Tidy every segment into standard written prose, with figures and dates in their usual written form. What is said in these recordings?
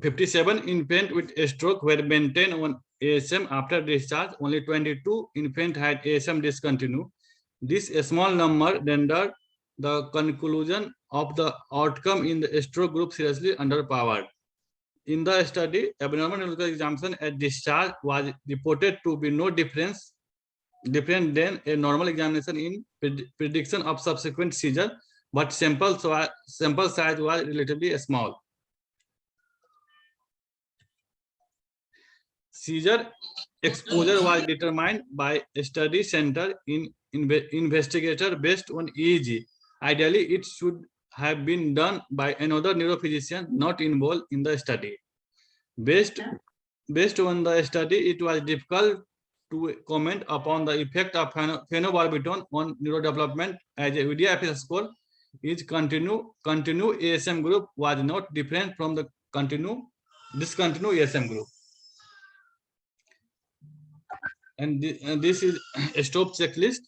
57 infants with a stroke were maintained on ASM after discharge. Only 22 infants had ASM discontinued. This small number rendered the conclusion of the outcome in the stroke group seriously underpowered. In the study, abnormal neurological examination at discharge was reported to be no different than a normal examination in prediction of subsequent seizure, but sample size was relatively small. Seizure exposure was determined by a study center investigator based on EEG. Ideally, it should have been done by another neurophysician not involved in the study. Based on the study, it was difficult to comment upon the effect of phenobarbital on neurodevelopment as a VDFS score. Its continue ASM group was not different from the discontinue ASM group. And this is a stop checklist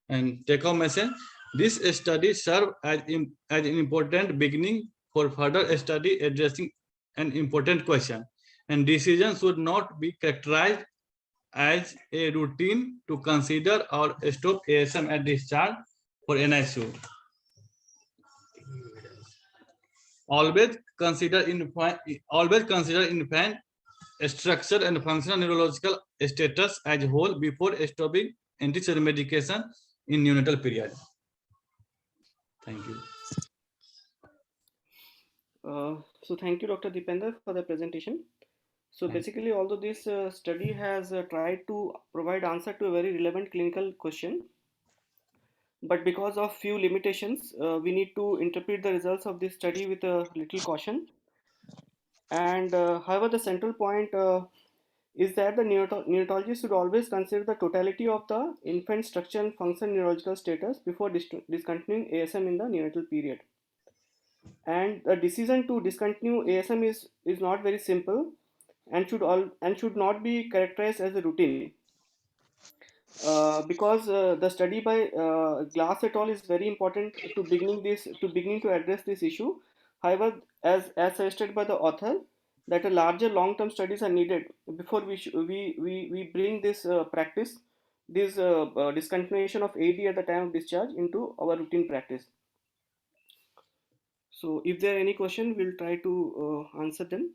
and take home message. This study served as an important beginning for further study addressing an important question, and decision should not be characterized as a routine to consider or stop ASM at discharge for NICU. Always consider infant structure and functional neurological status as a whole before stopping anti-seizure medication in neonatal period. Thank you. So thank you, Dr. Deepender, for the presentation. So basically, although this study has tried to provide answer to a very relevant clinical question, but because of few limitations, we need to interpret the results of this study with a little caution. And however, the central point is that the neonatologist should always consider the totality of the infant structure and function neurological status before discontinuing ASM in the neonatal period. And the decision to discontinue ASM is not very simple and should not be characterized as a routine. Because the study by Glass et al. Is very important to beginning to address this issue. However, as suggested by the author, that a larger long-term studies are needed before we bring this discontinuation of AD at the time of discharge into our routine practice. So, if there are any question, we'll try to answer them.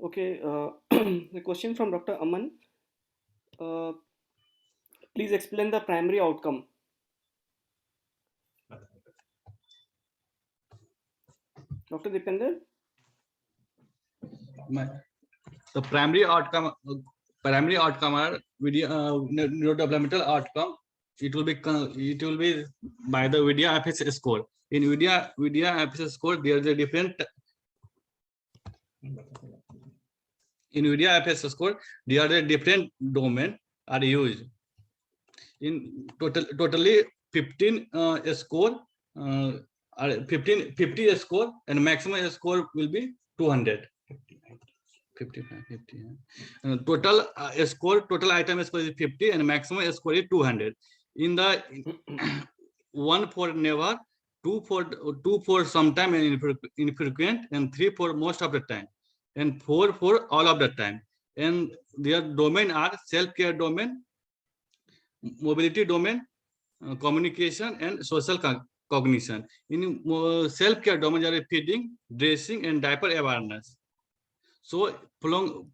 Okay, the question from Dr. Aman. Please explain the primary outcome. Dr. Deepender? The primary outcome are neurodevelopmental outcome. It will be by the VDFS score. In VDFS score, there is a different. In VDFS score, there are different domain are used. In totally 15 score, 50 score, and maximum score will be 200. 50. Total total item score is 50 and maximum score is 200. In the 1 for never, 2 for sometime and infrequent, and 3 for most of the time, and 4 for all of the time. And their domain are self-care domain, mobility domain, communication, and social cognition. In self-care domain, there are feeding, dressing, and diaper awareness. So from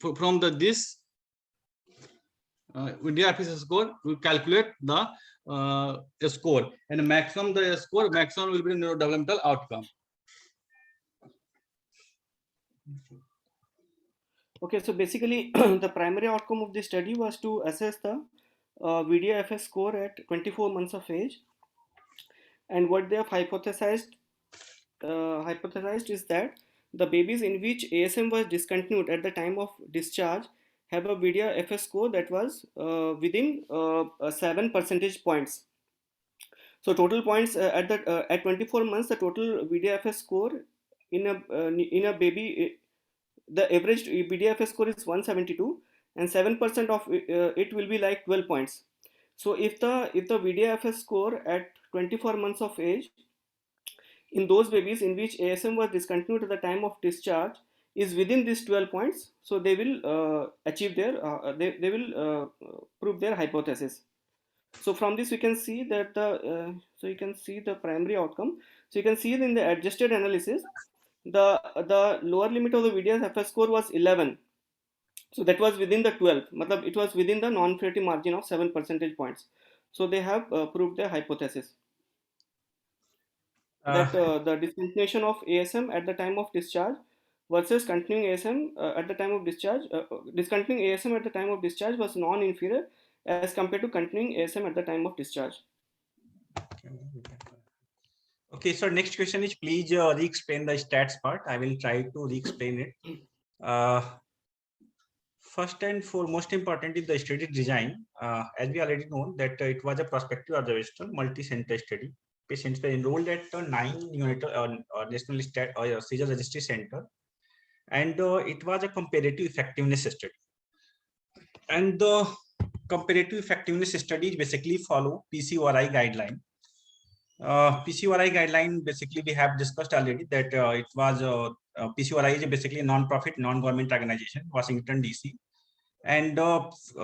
this VDFS score, we calculate the score, and maximum will be neurodevelopmental outcome. Okay, so basically the primary outcome of this study was to assess the VDFS score at 24 months of age, and what they have hypothesized is that the babies in which ASM was discontinued at the time of discharge have a VDR-FS score that was within 7 percentage points. So total points at 24 months, the total VDR-FS score in a baby, the average VDR-FS score is 172, and 7% of it will be like 12 points. So if the VDR-FS score at 24 months of age in those babies in which ASM was discontinued at the time of discharge is within these 12 points, so they will achieve their they will prove their hypothesis. So from this we can see that so you can see the primary outcome. So you can see in the adjusted analysis, the lower limit of the VDR-FS score was 11. So that was within the 12. Matlab, it was within the non-inferiority margin of 7 percentage points. So they have proved their hypothesis that the discontinuation of ASM at the time of discharge versus continuing ASM at the time of discharge, discontinuing ASM at the time of discharge was non-inferior as compared to continuing ASM at the time of discharge. Okay, so next question is, please re-explain the stats part. I will try to re-explain it. First and foremost important is the study design. As we already know that it was a prospective observational multi-center study. Patients were enrolled at 9 neonatal national seizure registry center, and it was a comparative effectiveness study. And the comparative effectiveness studies basically follow PCORI guideline. PCORI guideline basically we have discussed already that it was PCORI is basically a non-profit, non-government organization, Washington DC. And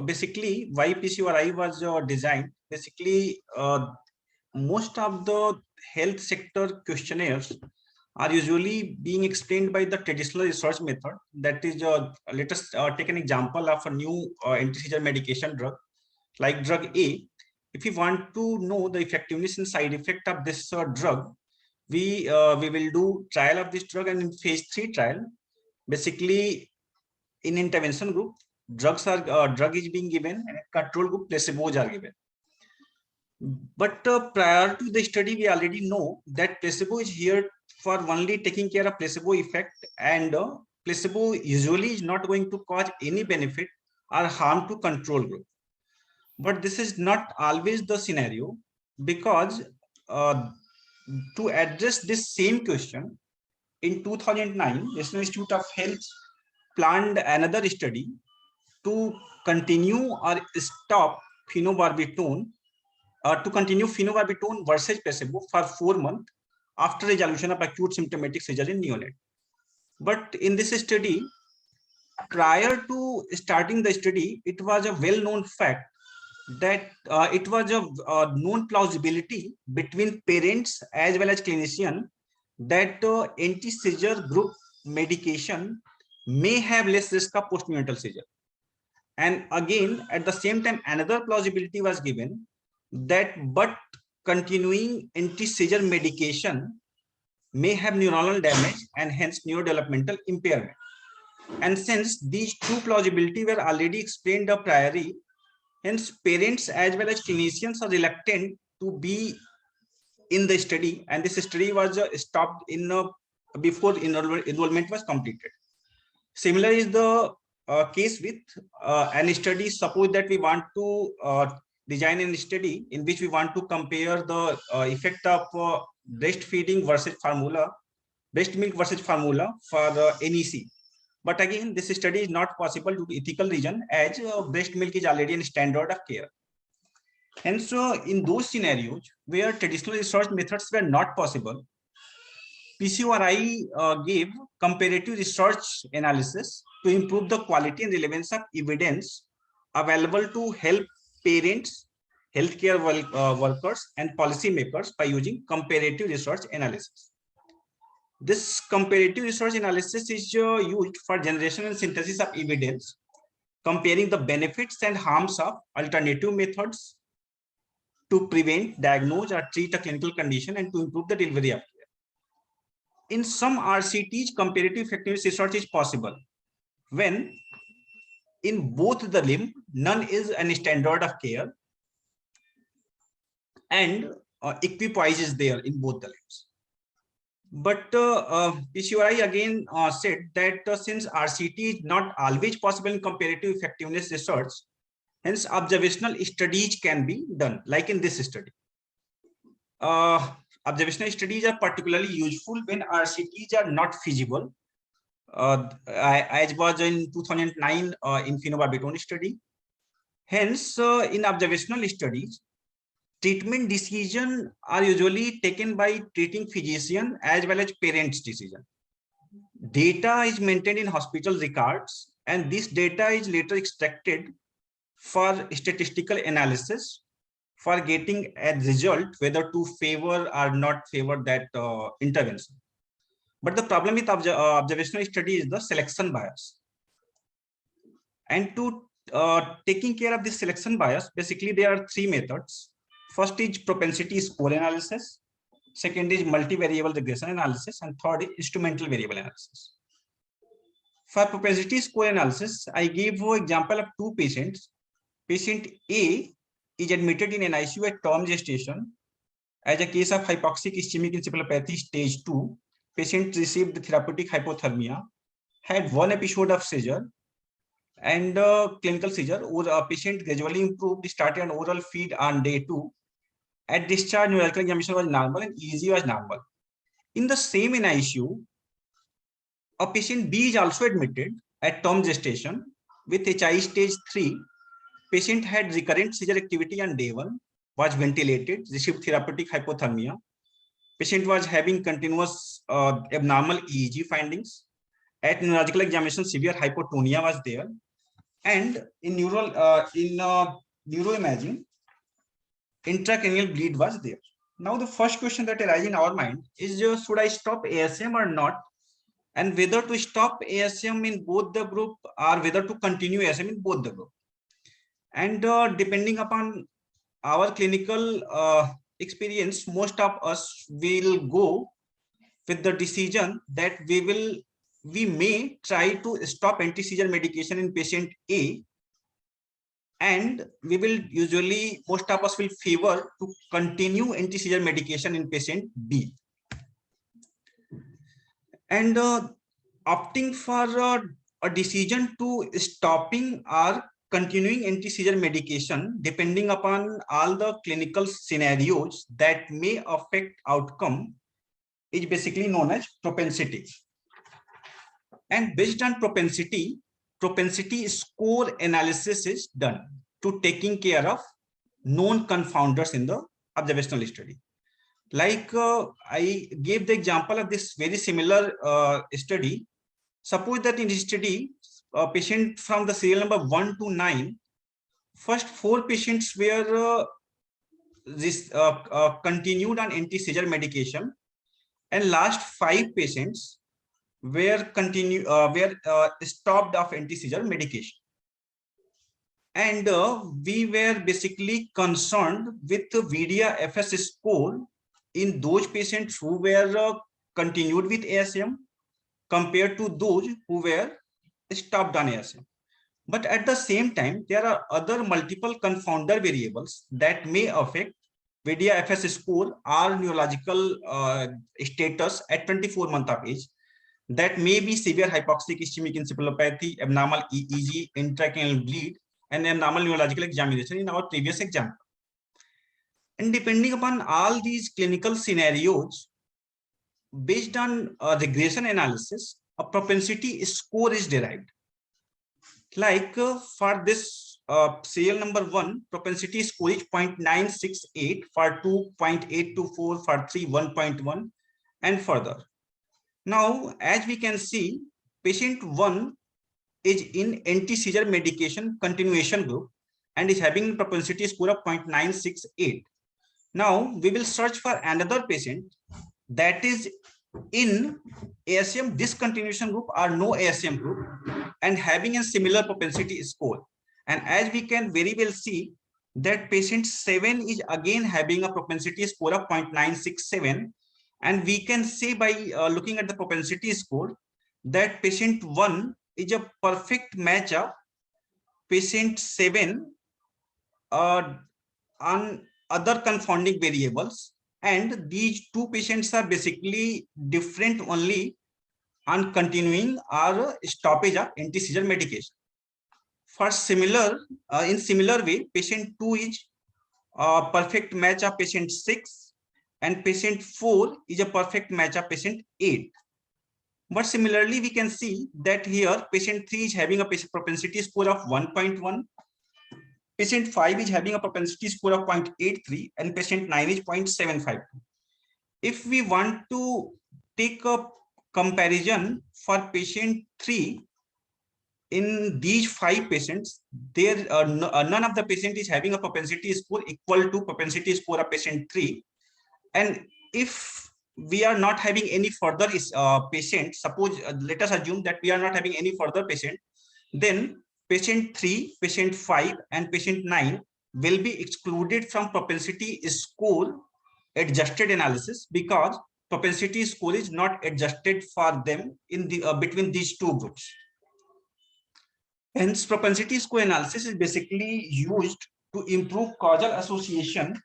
basically why PCORI was designed, basically most of the health sector questionnaires are usually being explained by the traditional research method. That is, let us take an example of a new anti-seizure medication drug, like drug A. If we want to know the effectiveness and side effect of this drug, we will do trial of this drug, and in phase 3 trial, basically in intervention group, drug is being given, and control group placebos are given. But prior to the study, we already know that placebo is here for only taking care of placebo effect, and placebo usually is not going to cause any benefit or harm to control group. But this is not always the scenario, because to address this same question, in 2009, National Institute of Health planned another study to continue or stop phenobarbital, to continue phenobarbital versus placebo for 4 months after resolution of acute symptomatic seizure in neonate. But in this study, prior to starting the study, it was a well-known fact that it was a known plausibility between parents as well as clinician that anti-seizure group medication may have less risk of postnatal seizure. And again, at the same time, another plausibility was given that but continuing anti-seizure medication may have neuronal damage and hence neurodevelopmental impairment. And since these two plausibility were already explained a priori, hence parents as well as clinicians are reluctant to be in the study, and this study was stopped in before enrollment was completed. Similar is the case with an study. Suppose that we want to design a study in which we want to compare the effect of breastfeeding versus formula, breast milk versus formula for the NEC. But again, this study is not possible due to ethical reason, as breast milk is already a standard of care. And so in those scenarios where traditional research methods were not possible, PCORI gave comparative research analysis to improve the quality and relevance of evidence available to help parents, healthcare workers, and policymakers by using comparative research analysis. This comparative research analysis is used for generation and synthesis of evidence, comparing the benefits and harms of alternative methods to prevent, diagnose, or treat a clinical condition and to improve the delivery of care. In some RCTs, comparative effectiveness research is possible when in both the limb, none is a standard of care and equipoise is there in both the limbs. But PCOI again said that since RCT is not always possible in comparative effectiveness research, hence observational studies can be done, like in this study. Observational studies are particularly useful when RCTs are not feasible, as was in 2009 in phenobarbital study. Hence, in observational studies, treatment decisions are usually taken by treating physician as well as parents' decision. Data is maintained in hospital records, and this data is later extracted for statistical analysis for getting a result whether to favor or not favor that intervention. But the problem with observational study is the selection bias. And to taking care of this selection bias, basically there are three methods. First is propensity score analysis. Second is multivariable regression analysis, and third is instrumental variable analysis. For propensity score analysis, I gave an example of two patients. Patient A is admitted in an ICU at term gestation as a case of hypoxic ischemic encephalopathy stage 2. Patient received therapeutic hypothermia, had one episode of seizure and clinical seizure. Patient gradually improved, started an oral feed on day 2. At discharge, neurological examination was normal and EEG was normal. In the same ICU, a patient B is also admitted at term gestation with HI stage 3. Patient had recurrent seizure activity on day 1, was ventilated, received therapeutic hypothermia. Patient was having continuous abnormal EEG findings. At neurological examination, severe hypotonia was there. And in neuroimaging, intracranial bleed was there. Now, the first question that arises in our mind is, should I stop ASM or not? And whether to stop ASM in both the group or whether to continue ASM in both the group. And depending upon our clinical experience, most of us will go with the decision that we may try to stop anti-seizure medication in patient A, and we will usually, most of us will favor to continue anti-seizure medication in patient B. And opting for a decision to stopping or continuing anti-seizure medication depending upon all the clinical scenarios that may affect outcome is basically known as propensity. And based on propensity score analysis is done to taking care of known confounders in the observational study. Like I gave the example of this very similar study. Suppose that in this study, a patient from the serial number 1 to 9, first 4 patients were continued on anti-seizure medication, and last 5 patients were stopped of anti-seizure medication. And we were basically concerned with the VDA-FS score in those patients who were continued with ASM compared to those who were stopped on ASM. But at the same time, there are other multiple confounder variables that may affect VDA-FS score or neurological status at 24 months of age. That may be severe hypoxic ischemic encephalopathy, abnormal EEG, intracranial bleed, and abnormal neurological examination in our previous example. And depending upon all these clinical scenarios, based on regression analysis, a propensity score is derived. Like for this serial number 1, propensity score is 0.968, for 2, 0.824, for 3, 1.1, and further. Now, as we can see, patient 1 is in anti-seizure medication continuation group and is having propensity score of 0.968. Now, we will search for another patient that is in ASM discontinuation group or no ASM group and having a similar propensity score. And as we can very well see that patient 7 is again having a propensity score of 0.967. And we can say by looking at the propensity score that patient 1 is a perfect match of patient 7 on other confounding variables and these two patients are basically different only on continuing or stoppage of anti-seizure medication. For in similar way, patient 2 is a perfect match of patient 6, and patient 4 is a perfect match of patient 8. But similarly, we can see that here patient 3 is having a propensity score of 1.1, patient 5 is having a propensity score of 0.83, and patient 9 is 0.752. If we want to take a comparison for patient 3, in these 5 patients, none of the patient is having a propensity score equal to propensity score of patient 3. And if we are not having any further patient, suppose let us assume that we are not having any further patient, then patient 3, patient 5, and patient 9 will be excluded from propensity score adjusted analysis, because propensity score is not adjusted for them in the between these two groups. Hence, propensity score analysis is basically used to improve causal association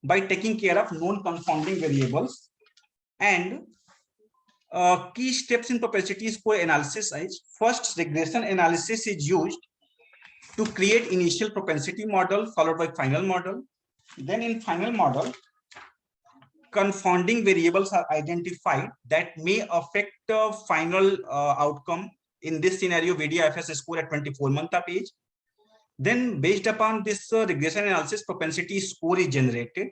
by taking care of non-confounding variables. And key steps in propensity score analysis is: first, regression analysis is used to create initial propensity model followed by final model. Then in final model, confounding variables are identified that may affect the final outcome. In this scenario, VDIFS score at 24 months of age. Then based upon this regression analysis, propensity score is generated.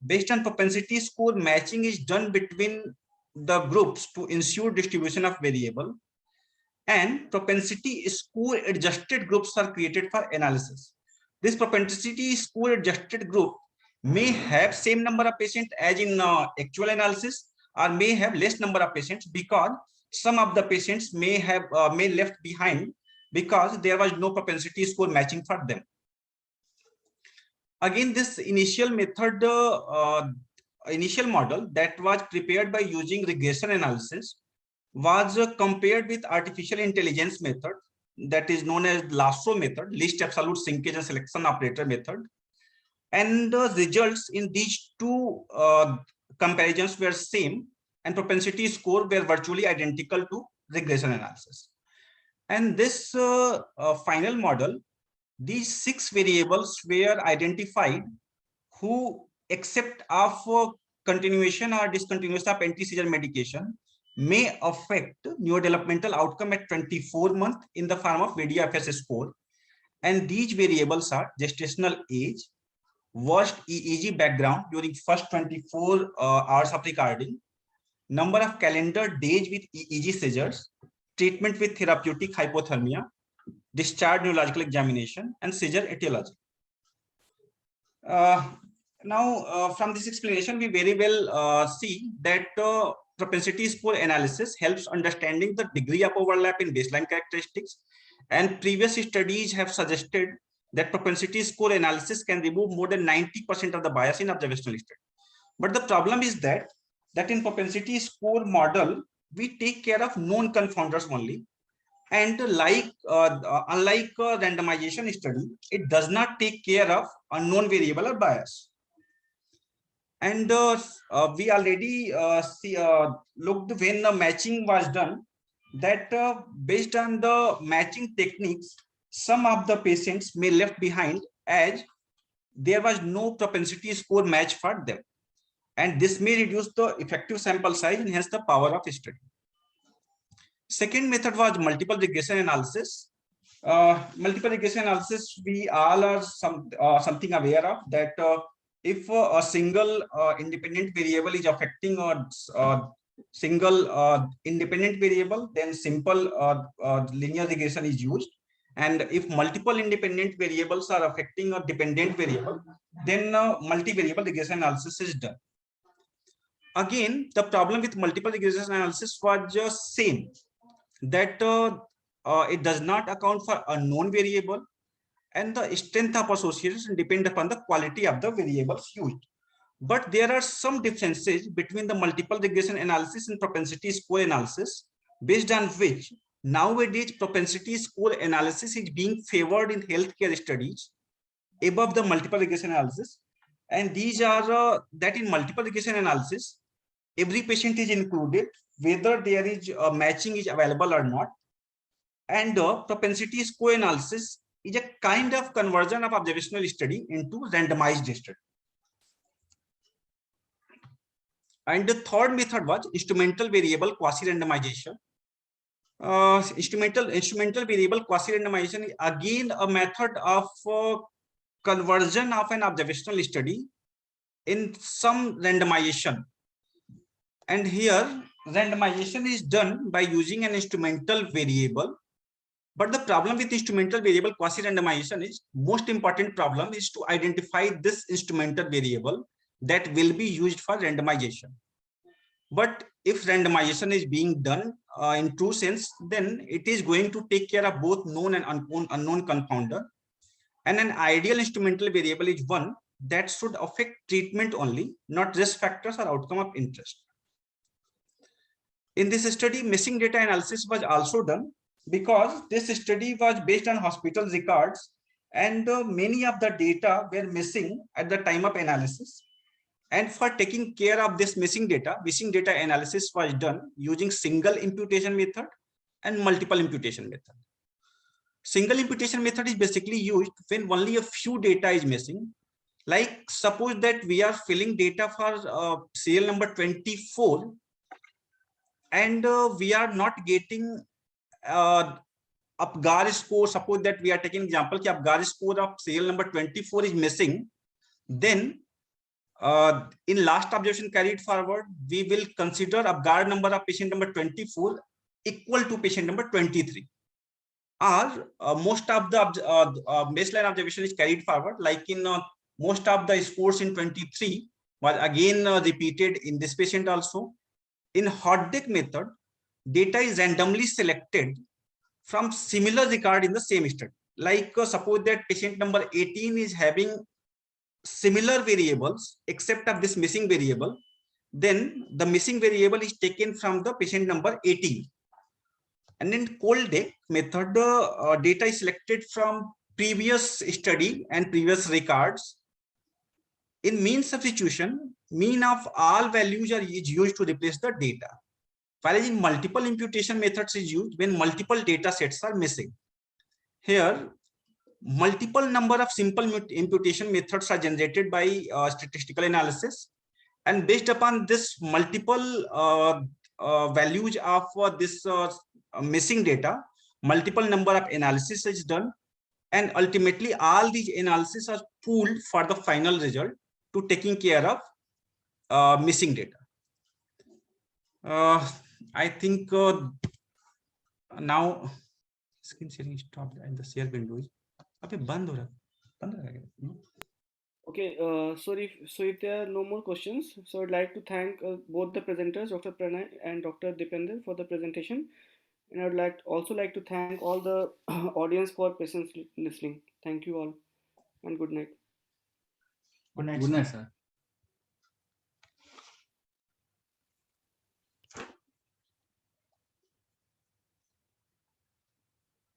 Based on propensity score, matching is done between the groups to ensure distribution of variable, and propensity score adjusted groups are created for analysis. This propensity score adjusted group may have same number of patients as in actual analysis, or may have less number of patients, because some of the patients may have may left behind because there was no propensity score matching for them. Again, this initial method, initial model that was prepared by using regression analysis was compared with artificial intelligence method that is known as Lasso method, least absolute sinkage and selection operator method. And the results in these two comparisons were same, and propensity score were virtually identical to regression analysis. And this final model, these 6 variables were identified who, except of continuation or discontinuation of anti-seizure medication, may affect neurodevelopmental outcome at 24 months in the form of VDIFS score. And these variables are gestational age, worst EEG background during first 24 hours of recording, number of calendar days with EEG seizures, treatment with therapeutic hypothermia, discharge neurological examination, and seizure etiology. Now, from this explanation, we very well see that propensity score analysis helps understanding the degree of overlap in baseline characteristics, and previous studies have suggested that propensity score analysis can remove more than 90% of the bias in observational study. But the problem is that in propensity score model, we take care of known confounders only, and like unlike a randomization study, it does not take care of unknown variable or bias. And we already looked when the matching was done, that based on the matching techniques, some of the patients may left behind as there was no propensity score match for them, and this may reduce the effective sample size and hence the power of study. Second method was multiple regression analysis. Multiple regression analysis, we all are something aware of that. If a single independent variable is affecting a single independent variable, then simple linear regression is used. And if multiple independent variables are affecting a dependent variable, then multivariable regression analysis is done. Again, the problem with multiple regression analysis was just same, that it does not account for a known variable, and the strength of association depend upon the quality of the variables used. But there are some differences between the multiple regression analysis and propensity score analysis, based on which nowadays propensity score analysis is being favored in healthcare studies above the multiple regression analysis. And these are that in multiple regression analysis, every patient is included, whether there is a matching is available or not. And propensity score analysis is a kind of conversion of observational study into randomized study. And the third method was instrumental variable quasi-randomization. Instrumental variable quasi-randomization is again a method of conversion of an observational study in some randomization. And here randomization is done by using an instrumental variable. But the problem with instrumental variable quasi-randomization is most important problem is to identify this instrumental variable that will be used for randomization. But if randomization is being done in true sense, then it is going to take care of both known and unknown confounder. And an ideal instrumental variable is one that should affect treatment only, not risk factors or outcome of interest. In this study, missing data analysis was also done because this study was based on hospital records and many of the data were missing at the time of analysis. And for taking care of this missing data analysis was done using single imputation method and multiple imputation method. Single imputation method is basically used when only a few data is missing. Like suppose that we are filling data for serial number 24 and we are not getting Apgar score. Suppose that we are taking example ki Apgar score of serial number 24 is missing, then in last observation carried forward, we will consider Apgar number of patient number 24 equal to patient number 23. Or most of the baseline observation is carried forward, like in most of the scores in 23 was again repeated in this patient also. In Hoddeck method, data is randomly selected from similar record in the same study. Like suppose that patient number 18 is having similar variables except of this missing variable, then the missing variable is taken from the patient number 18. And in Koldeck method, data is selected from previous study and previous records. In mean substitution, mean of all values is used to replace the data. While in multiple imputation methods is used when multiple data sets are missing. Here, multiple number of simple imputation methods are generated by statistical analysis, and based upon this multiple values of this missing data, multiple number of analysis is done, and ultimately all these analyses are pooled for the final result to taking care of missing data. I think now screen sharing stopped and the share window is बंद हो रहा. Okay, so if there are no more questions, so I'd like to thank both the presenters, Dr. Pranay and Dr. Dipender, for the presentation, and I'd also like to thank all the audience for patiently listening. Thank you all, and good night. Good night. Good night, sir.